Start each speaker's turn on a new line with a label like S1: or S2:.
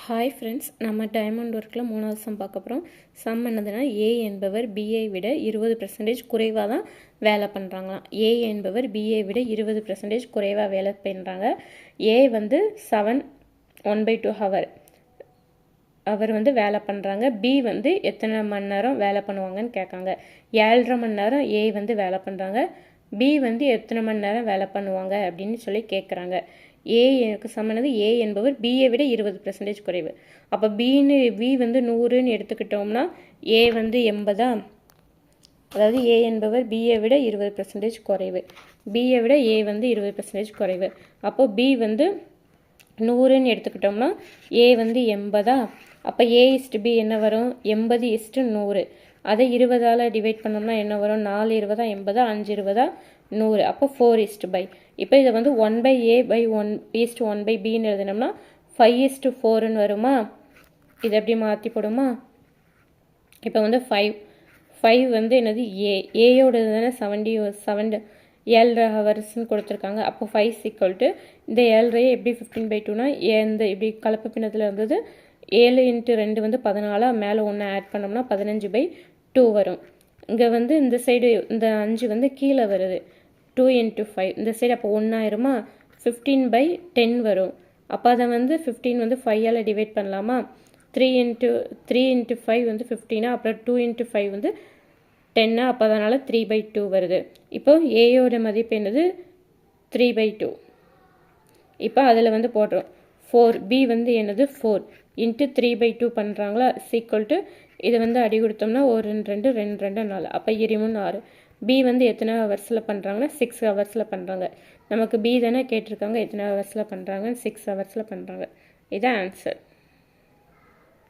S1: Hi friends, நம்ம diamond ஒர்க்கில் 3வது சம் பார்க்க போகிறோம். சம் என்னதுன்னா, ஏ என்பவர் பிஐ விட 20% குறைவாக தான் வேலை பண்ணுறாங்களாம். ஏ என்பவர் பிஐ விட 20% குறைவாக வேலை பண்ணுறாங்க. ஏ வந்து 1/2 அவர் வந்து வேலை பண்ணுறாங்க. பி வந்து எத்தனை மணி நேரம் வேலை பண்ணுவாங்கன்னு கேட்காங்க. 7.5 மணி நேரம் ஏ வந்து வேலை பண்ணுறாங்க. பி வந்து எத்தனை மணி நேரம் வேலை பண்ணுவாங்க அப்படின்னு சொல்லி கேட்குறாங்க. ஏக்கு சமமானது ஏ என்பவர் பியை விட 20% குறைவு. அப்போ பி வந்து 100ன்னு எடுத்துக்கிட்டோம்னா ஏ வந்து 80. அதாவது ஏ என்பவர் பியை விட 20% குறைவு. பியை விட ஏ வந்து 20% குறைவு. அப்போ பி வந்து 100ன்னு எடுத்துக்கிட்டோம்னா ஏ வந்து 80. அப்போ ஏ/பி என்ன வரும்? 80/100. அதை 20ஆல் டிவைட் பண்ணோம்னா என்ன வரும்? 4 20 80, 5 20 100. அப்போ 4/5. இப்போ இதை வந்து 1/A/1/1/Bன்னு எழுதினோம்னா 5/4ன்னு வருமா? இதை எப்படி மாற்றி போடுமா? இப்போ வந்து 5 வந்து என்னது? ஏயோட தானே 7 ஹவர்ஸ்ன்னு கொடுத்துருக்காங்க. அப்போ 5 இந்த 7 எப்படி 15/2னா இந்த இப்படி கலப்பு பின்னத்தில் இருந்தது. 7 × 2 வந்து 14. மேலே 1 ஆட் பண்ணோம்னா 15/2 வரும். இங்கே வந்து இந்த சைடு இந்த 5 வந்து கீழே வருது. 2 × 5 இந்த சைடு. அப்போ 1 ஆயிருமா? 15/10 வரும். அப்போ அதை வந்து 15 வந்து 5ஆல் டிவைட் பண்ணலாமா? 3 × 5 வந்து 15. அப்புறம் 2 × 5 வந்து 10. அப்போ அதனால் 3/2 வருது. இப்போ ஏயோட மதிப்பு என்னது? 3/2. இப்போ அதில் வந்து போடுறோம் 4. பி வந்து என்னது? 4 × 3/2 பண்ணுறாங்களா? = இதை வந்து அடி கொடுத்தோம்னா 1 2 2 2 4. அப்போ 23 6. பி வந்து எத்தனை ஹவர்ஸில் பண்ணுறாங்கன்னா 6 ஹவர்ஸில் பண்ணுறாங்க. நமக்கு பி தானே கேட்டிருக்காங்க, எத்தனை ஹவர்ஸில் பண்ணுறாங்க? 6 ஹவர்ஸில் பண்ணுறாங்க. இதுதான் ஆன்சர்.